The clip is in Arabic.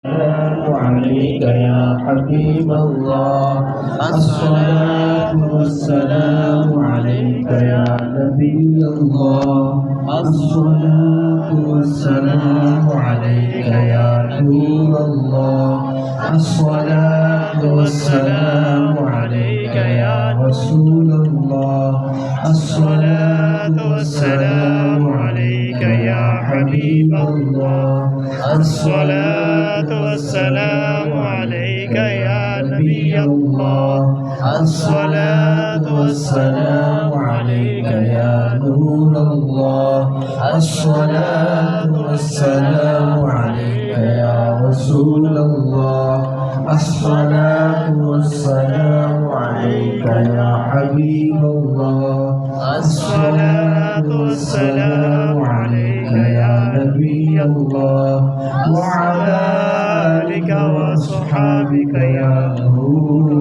السلام عليك يا حبيب الله الصلاة والسلام عليك يا نبي الله الصلاة والسلام عليك يا نور الله الصلاة والسلام عليك يا رسول الله الصلاة والسلام عليك يا حبيب الله الصلاة والسلام عليك يا نبي الله الصلاة والسلام عليك يا نور الله الصلاة والسلام عليك يا رسول الله الصلاة والسلام عليك يا حبيب الله الصلاة والسلام عليك يا نبي الله وعلى آلك وصحابك يا نور